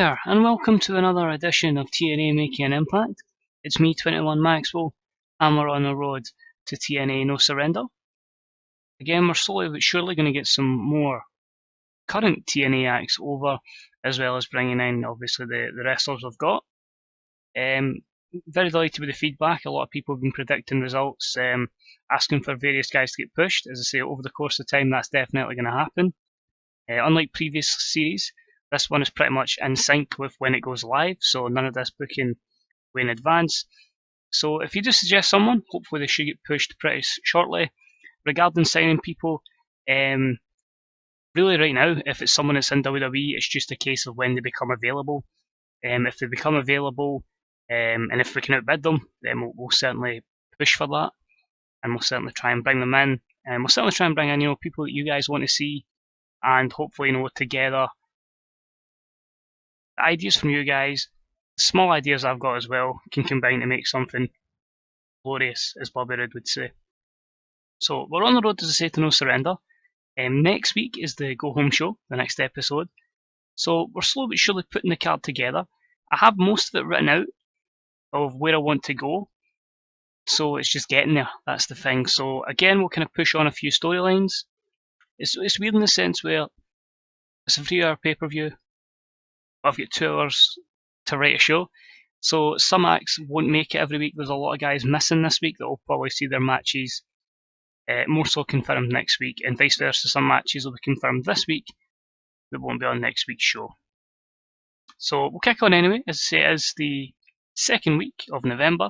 there, and welcome to another edition of TNA Making an Impact. It's me, 21 Maxwell, and we're on the road to TNA No Surrender. Again, we're slowly but surely going to get some more current TNA acts over, as well as bringing in, obviously, the wrestlers we've got. Very delighted with the feedback. A lot of people have been predicting results, asking for various guys to get pushed. As I say, over the course of time, that's definitely going to happen. Unlike previous series, this one is pretty much in sync with when it goes live, so none of this booking way in advance. So if you do suggest someone, hopefully they should get pushed pretty shortly. Regarding signing people, really right now, if it's someone that's in WWE, it's just a case of when they become available. If they become available, and if we can outbid them, then we'll certainly push for that, and we'll certainly try and bring them in. And we'll certainly try and bring in, people that you guys want to see, and hopefully, together, the ideas from you guys, small ideas I've got as well, can combine to make something glorious, as Bobby Roode would say. So we're on the road, as I say, to No Surrender. Next week is the Go Home show, the next episode. So we're slowly but surely putting the card together. I have most of it written out of where I want to go. So it's just getting there, that's the thing. So again, we'll kind of push on a few storylines. It's weird in the sense where it's a 3-hour pay-per-view. I've got 2 hours to write a show. So some acts won't make it every week. There's a lot of guys missing this week that will probably see their matches more so confirmed next week, and vice versa. Some matches will be confirmed this week that won't be on next week's show. So we'll kick on anyway. As I say, it is the second week of November,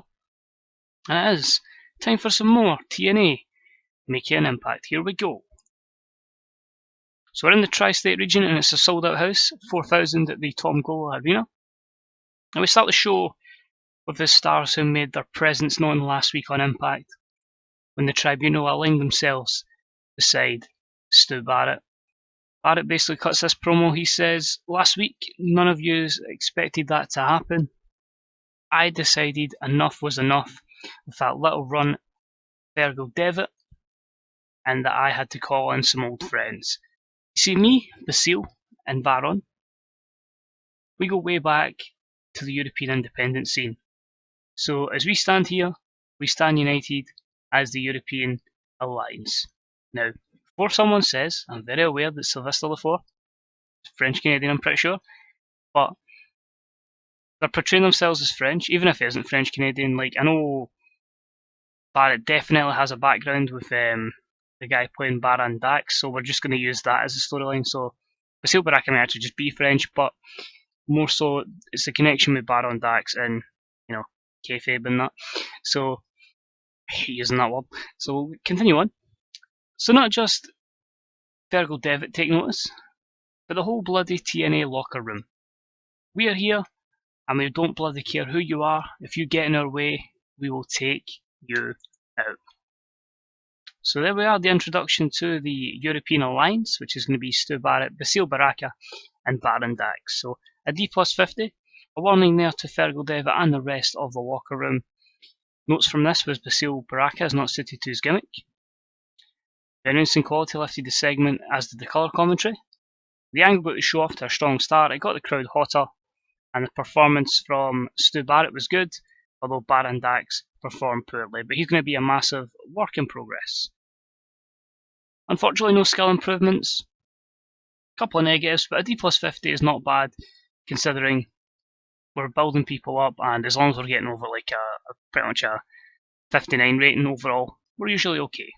and it is time for some more TNA Making an Impact. Here we go. So we're in the Tri-State region, and it's a sold-out house, 4,000 at the Tom Gola Arena. And we start the show with the stars who made their presence known last week on Impact, when the Tribunal aligned themselves beside Stu Barrett. Barrett basically cuts this promo. He says, "Last week, none of you expected that to happen. I decided enough was enough with that little run Virgil Devitt, and that I had to call in some old friends. You see, me, Basile, and Baron, we go way back to the European independent scene. So as we stand here, we stand united as the European Alliance." Now, before someone says, I'm very aware that Sylvester Lefort is French-Canadian, I'm pretty sure, but they're portraying themselves as French, even if it isn't French-Canadian. Like, I know Barrett definitely has a background with the guy playing Baron Dax, so we're just going to use that as a storyline. So Basile Baraka may actually just be French, but more so it's the connection with Baron Dax and, kayfabe and that. So, I hate using that word. So, continue on. So not just Virgil Devitt take notice, but the whole bloody TNA locker room. We are here, and we don't bloody care who you are. If you get in our way, we will take you out. So there we are, the introduction to the European Alliance, which is going to be Stu Barrett, Basile Baraka, and Baron Dax. So a D+50, a warning there to Virgil Devitt and the rest of the locker room. Notes from this was Basile Baraka is not suited to his gimmick. The announcing quality lifted the segment, as did the colour commentary. The angle got the show off to a strong start, it got the crowd hotter, and the performance from Stu Barrett was good, although Baron Dax performed poorly, but he's going to be a massive work in progress. Unfortunately, no skill improvements. A couple of negatives, but a D+50 is not bad, considering we're building people up, and as long as we're getting over like pretty much a 59 rating overall, we're usually okay.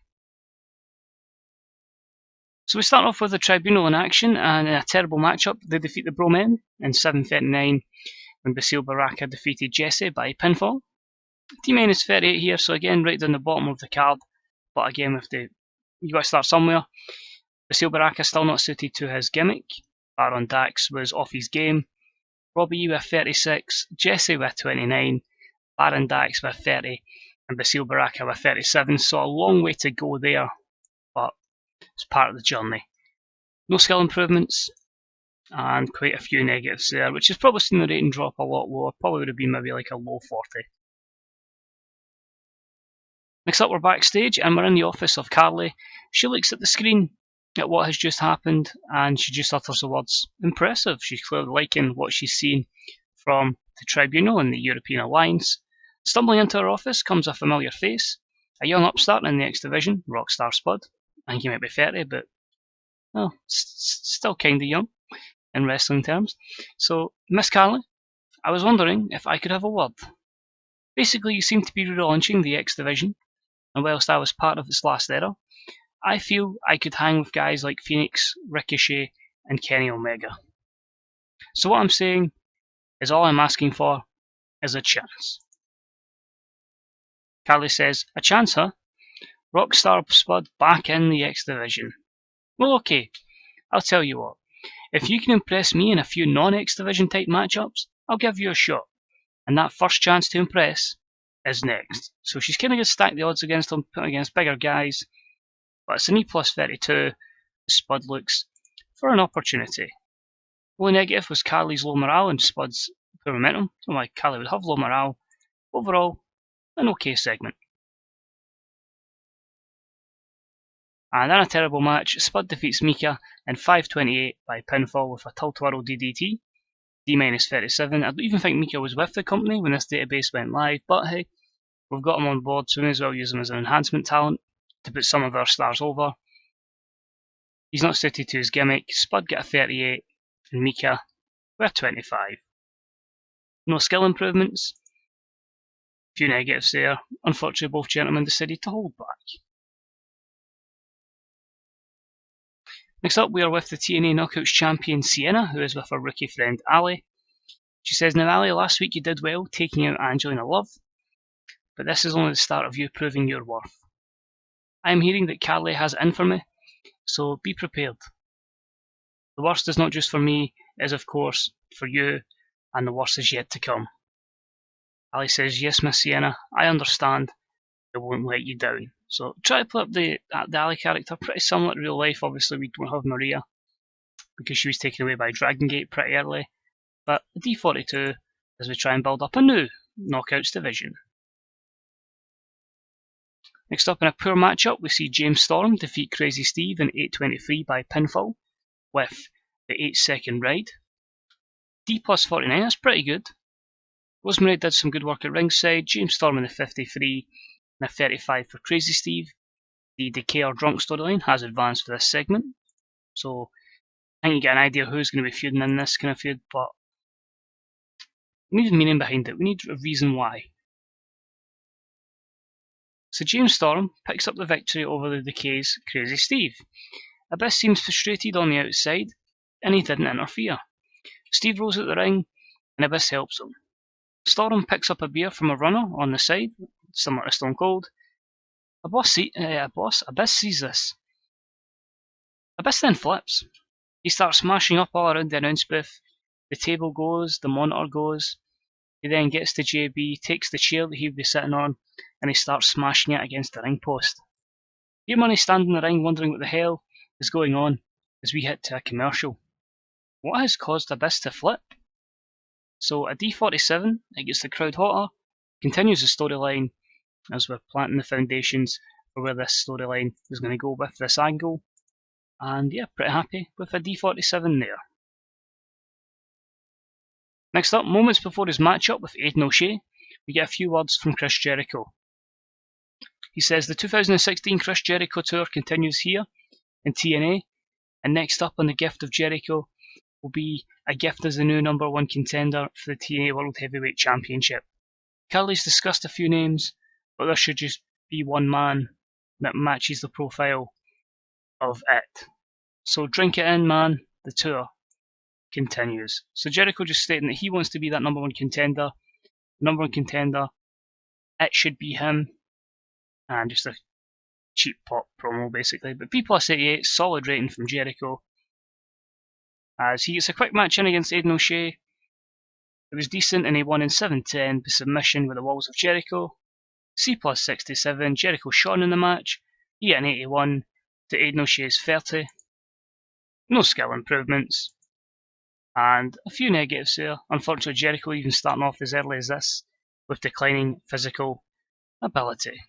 So we start off with the Tribunal in action, and in a terrible matchup, they defeat the Bro Men in 7:39 when Basile Baraka defeated Jesse by pinfall. T-Man is 38 here, so again, right down the bottom of the card, but again, you got to start somewhere. Basile Baraka still not suited to his gimmick. Baron Dax was off his game. Robbie E with 36, Jesse with 29, Baron Dax with 30, and Basile Baraka with 37, so a long way to go there, but it's part of the journey. No skill improvements, and quite a few negatives there, which has probably seen the rating drop a lot lower. Probably would have been maybe like a low 40. Next up, we're backstage, and we're in the office of Carly. She looks at the screen, at what has just happened, and she just utters the words, impressive. She's clearly liking what she's seen from the tribunal and the European Alliance. Stumbling into her office comes a familiar face, a young upstart in the X Division, Rockstar Spud. I think he might be 30, but well, still kind of young in wrestling terms. So, Miss Carly, I was wondering if I could have a word. Basically, you seem to be relaunching the X Division, and whilst I was part of its last era, I feel I could hang with guys like Phoenix, Ricochet, and Kenny Omega. So what I'm saying is all I'm asking for is a chance. Carly says, a chance, huh? Rockstar Spud back in the X Division. Well, okay, I'll tell you what. If you can impress me in a few non-X Division type matchups, I'll give you a shot. And that first chance to impress is next. So she's kind of going to stack the odds against them, put against bigger guys. But it's an E plus 32. Spud looks for an opportunity. Only negative was Carly's low morale and Spud's poor momentum. Don't know why Carly would have low morale. Overall, an okay segment. And in a terrible match, Spud defeats Mika in 5:28 by pinfall with a tilt-twirl DDT. D-minus 37. I don't even think Mika was with the company when this database went live, but hey, we've got him on board, so we may as well use him as an enhancement talent to put some of our stars over. He's not suited to his gimmick. Spud get a 38, and Mika with a 25. No skill improvements. Few negatives there. Unfortunately, both gentlemen decided to hold back. Next up, we are with the TNA Knockouts champion Sienna, who is with her rookie friend Ali. She says, now Ali, last week you did well taking out Angelina Love, but this is only the start of you proving your worth. I am hearing that Carly has it in for me, so be prepared. The worst is not just for me, it is of course for you, and the worst is yet to come. Ali says, yes, Miss Sienna, I understand. It won't let you down. So try to play up the Ali character, pretty similar to real life. Obviously, we don't have Maria because she was taken away by Dragon Gate pretty early. But a D42 as we try and build up a new Knockouts division. Next up in a poor matchup, we see James Storm defeat Crazy Steve in 8:23 by pinfall with the 8-second ride. D plus 49, that's pretty good. Rosemary did some good work at ringside. James Storm in the 53 and a 35 for Crazy Steve. The Decay or Drunk storyline has advanced for this segment. So I think you get an idea who's going to be feuding in this kind of feud, but we need a meaning behind it. We need a reason why. So James Storm picks up the victory over the Decay's Crazy Steve. Abyss seems frustrated on the outside, and he didn't interfere. Steve rolls out the ring, and Abyss helps him. Storm picks up a beer from a runner on the side, similar to Stone Cold. Abyss sees this. Abyss then flips. He starts smashing up all around the announce booth. The table goes, the monitor goes. He then gets to JB, takes the chair that he'd be sitting on, and he starts smashing it against the ring post. Your Money standing in the ring wondering what the hell is going on as we hit to a commercial. What has caused Abyss to flip? So a D47, it gets the crowd hotter, continues the storyline as we're planting the foundations for where this storyline is going to go with this angle. And yeah, pretty happy with a D47 there. Next up, moments before his matchup with Aiden O'Shea, we get a few words from Chris Jericho. He says the 2016 Chris Jericho Tour continues here in TNA, and next up on the Gift of Jericho will be a gift as the new number one contender for the TNA World Heavyweight Championship. Carly's discussed a few names, but there should just be one man that matches the profile of it. So drink it in, man, the tour continues. So Jericho just stating that he wants to be that number one contender. Number one contender, it should be him. And just a cheap pop promo basically. But B plus 88, solid rating from Jericho. As he gets a quick match in against Aiden O'Shea. It was decent and he won in 7-10 by submission with the Walls of Jericho. C plus 67, Jericho shone in the match. He got an 81 to Aiden O'Shea's 30. No skill improvements. And a few negatives there. Unfortunately, Jericho even starting off as early as this with declining physical ability.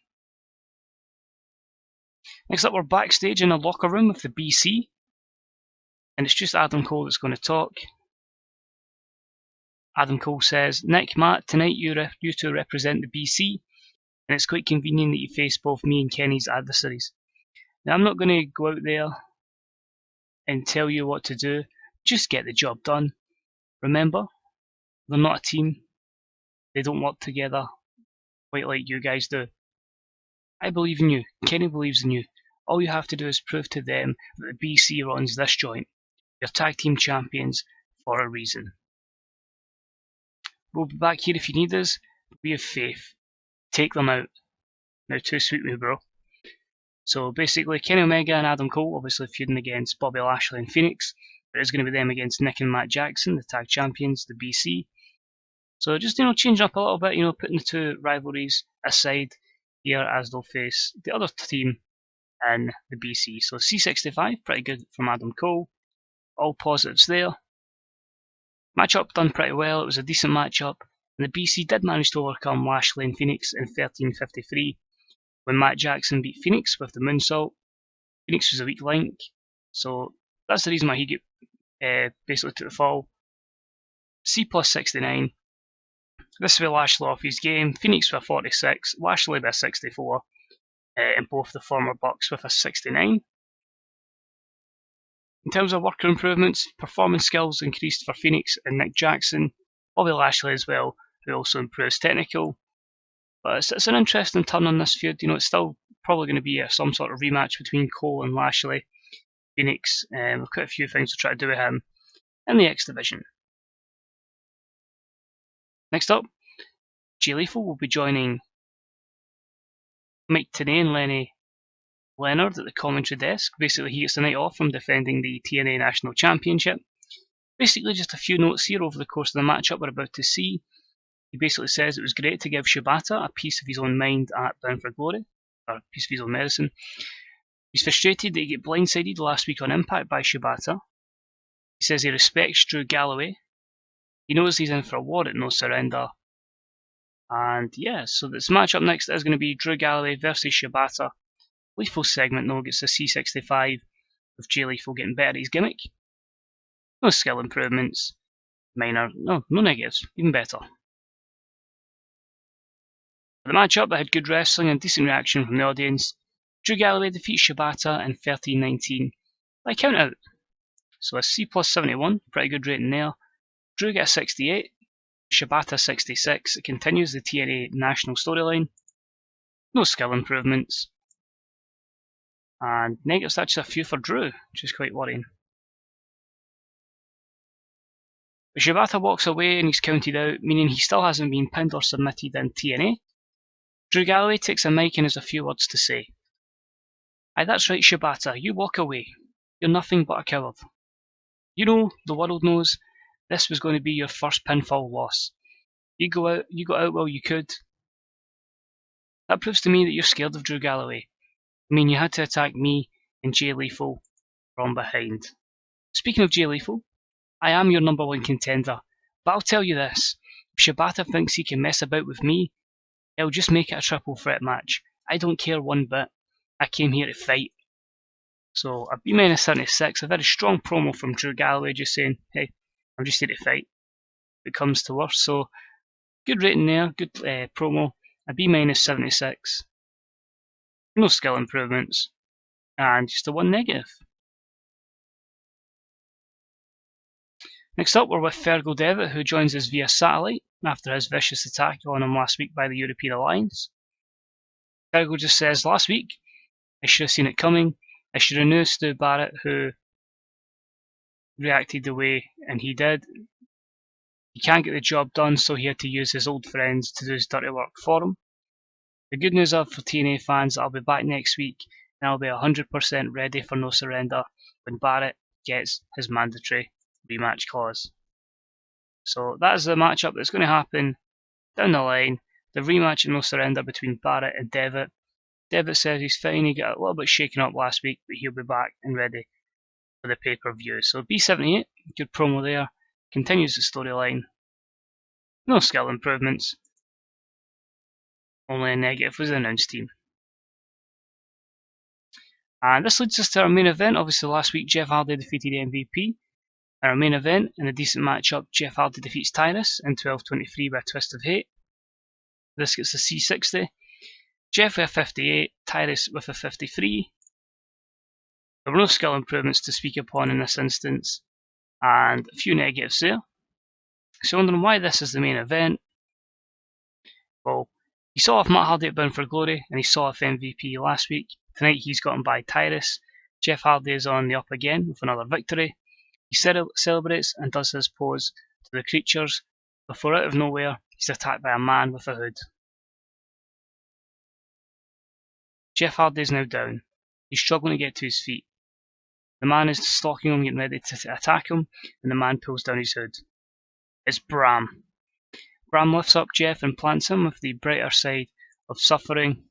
Next up, we're backstage in a locker room with the BC, and it's just Adam Cole that's going to talk. Adam Cole says, Nick, Matt, tonight you two represent the BC, and it's quite convenient that you face both me and Kenny's adversaries. Now, I'm not going to go out there and tell you what to do, just get the job done. Remember, they're not a team, they don't work together quite like you guys do. I believe in you, Kenny believes in you. All you have to do is prove to them that the BC runs this joint. You're tag team champions for a reason. We'll be back here if you need us. We have faith. Take them out. Now, too sweet me, bro. So basically, Kenny Omega and Adam Cole obviously feuding against Bobby Lashley and Phoenix. But it's going to be them against Nick and Matt Jackson, the tag champions, the BC. So just changing up a little bit, putting the two rivalries aside here as they'll face the other team in the BC. So C65, pretty good from Adam Cole. All positives there. Matchup done pretty well. It was a decent matchup, and the BC did manage to overcome Lashley and Phoenix in 13:53 when Matt Jackson beat Phoenix with the moonsault. Phoenix was a weak link, so that's the reason why he basically took the fall. C plus 69. This will Lashley off his game. Phoenix with a 46, Lashley with a 64, and both the former Bucks with a 69. In terms of worker improvements, performance skills increased for Phoenix and Nick Jackson, Bobby Lashley as well, who also improves technical. But it's an interesting turn on this feud. It's still probably going to be some sort of rematch between Cole and Lashley. Phoenix, we've got a few things to try to do with him in the X Division. Next up, Jay Lethal will be joining Mike Tenay and Lenny Leonard at the commentary desk. Basically, he gets the night off from defending the TNA National Championship. Basically, just a few notes here over the course of the matchup we're about to see. He basically says it was great to give Shibata a piece of his own mind at Bound for Glory, or a piece of his own medicine. He's frustrated that he got blindsided last week on Impact by Shibata. He says he respects Drew Galloway. He knows he's in for a war at No Surrender. And yeah, so this matchup next is going to be Drew Galloway versus Shibata. Lethal segment though gets a C65 with Jay Lethal getting better at his gimmick. No skill improvements. Minor, no negatives, even better. For the matchup that had good wrestling and decent reaction from the audience, Drew Galloway defeats Shibata in 13:19 by count out. So a C plus 71, pretty good rating there. Drew gets a 68, Shibata 66. It continues the TNA national storyline. No skill improvements. And negatives actually a few for Drew, which is quite worrying. But Shibata walks away and he's counted out, meaning he still hasn't been pinned or submitted in TNA. Drew Galloway takes a mic and has a few words to say. Aye, that's right, Shibata, you walk away. You're nothing but a coward. You know, the world knows, this was going to be your first pinfall loss. You got out while you could. That proves to me that you're scared of Drew Galloway. I mean, you had to attack me and Jay Lethal from behind. Speaking of Jay Lethal, I am your number one contender, but I'll tell you this, if Shibata thinks he can mess about with me, he'll just make it a triple threat match. I don't care one bit. I came here to fight. So a B-76, a very strong promo from Drew Galloway just saying, hey, I'm just here to fight. If it comes to worse. So good rating there, good promo. A B-76. No skill improvements. And just a 1 negative. Next up, we're with Fergal Devitt, who joins us via satellite after his vicious attack on him last week by the European Alliance. Fergal just says, last week, I should have seen it coming. I should have known Stu Barrett, who reacted the way and he did. He can't get the job done, so he had to use his old friends to do his dirty work for him. The good news for TNA fans, I'll be back next week and I'll be 100% ready for No Surrender when Barrett gets his mandatory rematch clause. So that is the matchup that's going to happen down the line. The rematch in No Surrender between Barrett and Devitt. Devitt says he's fine, he got a little bit shaken up last week, but he'll be back and ready for the pay-per-view. So B78, good promo there, continues the storyline. No skill improvements. Only a negative was the announced team. And this leads us to our main event. Obviously, last week Jeff Hardy defeated MVP. In our main event, in a decent matchup, Jeff Hardy defeats Tyrus in 12:23 by a twist of hate. This gets a C60. Jeff with a 58, Tyrus with a 53. There were no skill improvements to speak upon in this instance, and a few negatives there. So wondering why this is the main event. Well, he saw off Matt Hardy at Bound for Glory, and he saw off MVP last week. Tonight he's gotten by Tyrus. Jeff Hardy is on the up again with another victory. He celebrates and does his pose to the creatures before out of nowhere he's attacked by a man with a hood. Jeff Hardy is now down. He's struggling to get to his feet. The man is stalking him, getting ready to attack him, and the man pulls down his hood. It's Bram. Bram lifts up Jeff and plants him with the brighter side of suffering.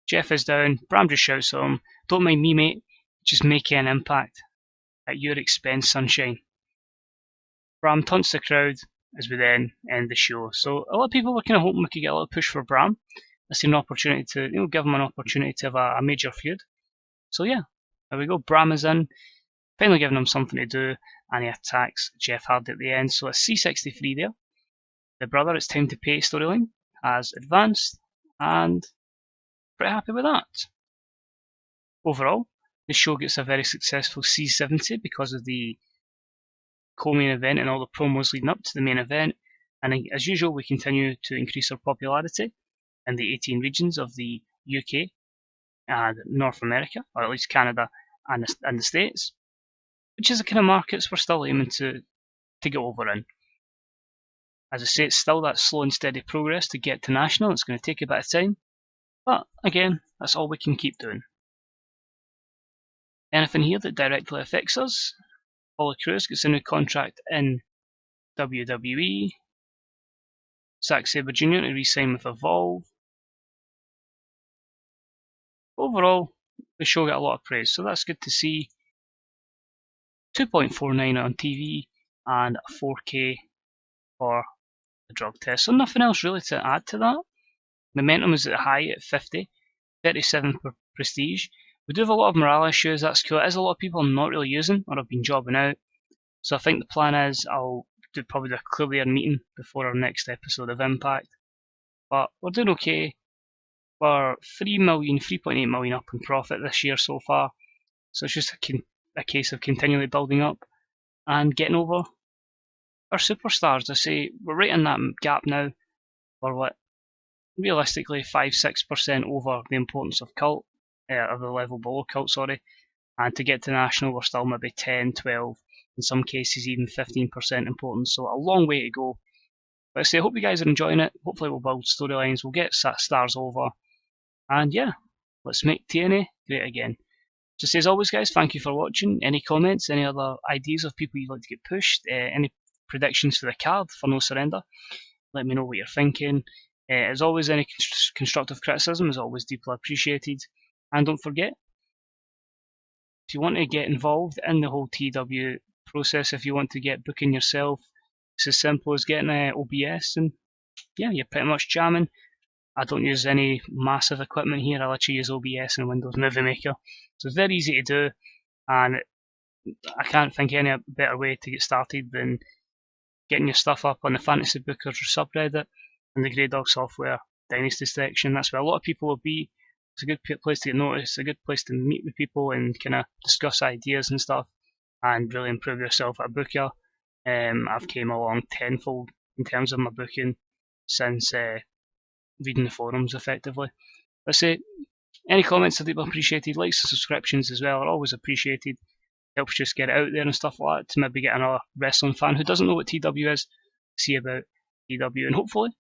Jeff is down. Bram just shouts at him, "Don't mind me, mate. Just making an impact. At your expense, sunshine." Bram taunts the crowd as we then end the show. So a lot of people were kind of hoping we could get a little push for Bram. I see an opportunity to give him an opportunity to have a major feud. So yeah, there we go. Bram is in, finally giving him something to do, and he attacks Jeff Hardy at the end. So a C63 there. The Brother It's Time to Pay storyline has advanced, and pretty happy with that. Overall, the show gets a very successful C70 because of the co-main event and all the promos leading up to the main event. And as usual, we continue to increase our popularity in the 18 regions of the UK and North America, or at least Canada and the States, which is the kind of markets we're still aiming to get over in. As I say, it's still that slow and steady progress to get to national. It's going to take a bit of time, but again, that's all we can keep doing. Anything here that directly affects us? Apollo Crews gets a new contract in WWE. Zack Sabre Jr. to re-sign with Evolve. Overall, the show got a lot of praise, so that's good to see. 2.49 on TV and 4K for the drug test. So nothing else really to add to that. Momentum is at high at 50, 37 for prestige. We do have a lot of morale issues, that's cool. It is a lot of people I'm not really using or have been jobbing out. So I think the plan is I'll do probably a clear meeting before our next episode of Impact. But we're doing okay. We're 3.8 million up in profit this year so far. So it's just a case of continually building up and getting over our superstars. I say we're right in that gap now. We're what, realistically 5-6% over the importance of Cult, of the level below Cult, sorry. And to get to national, we're still maybe 10, 12, in some cases even 15% importance. So a long way to go. But I say, I hope you guys are enjoying it. Hopefully we'll build storylines, we'll get stars over. And yeah, let's make TNA great again. Just as always, guys, thank you for watching. Any comments, any other ideas of people you'd like to get pushed, any predictions for the card for No Surrender, let me know what you're thinking. As always, any constructive criticism is always deeply appreciated. And don't forget, if you want to get involved in the whole TEW process, if you want to get booking yourself, it's as simple as getting OBS, and yeah, you're pretty much jamming. I don't use any massive equipment here. I literally use OBS and Windows Movie Maker. So it's very easy to do, and I can't think any better way to get started than getting your stuff up on the Fantasy Bookers subreddit and the Grey Dog Software Dynasty section. That's where a lot of people will be. It's a good place to get noticed, a good place to meet with people and kind of discuss ideas and stuff and really improve yourself at a booker. I've came along tenfold in terms of my booking since reading the forums effectively. Let's say any comments are deeply appreciated. Likes and subscriptions as well are always appreciated. Helps just get it out there and stuff like that to maybe get another wrestling fan who doesn't know what TW is see about TW, and hopefully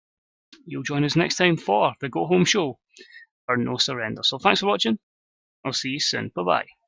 you'll join us next time for the Go Home Show or No Surrender. So thanks for watching. I'll see you soon. Bye bye.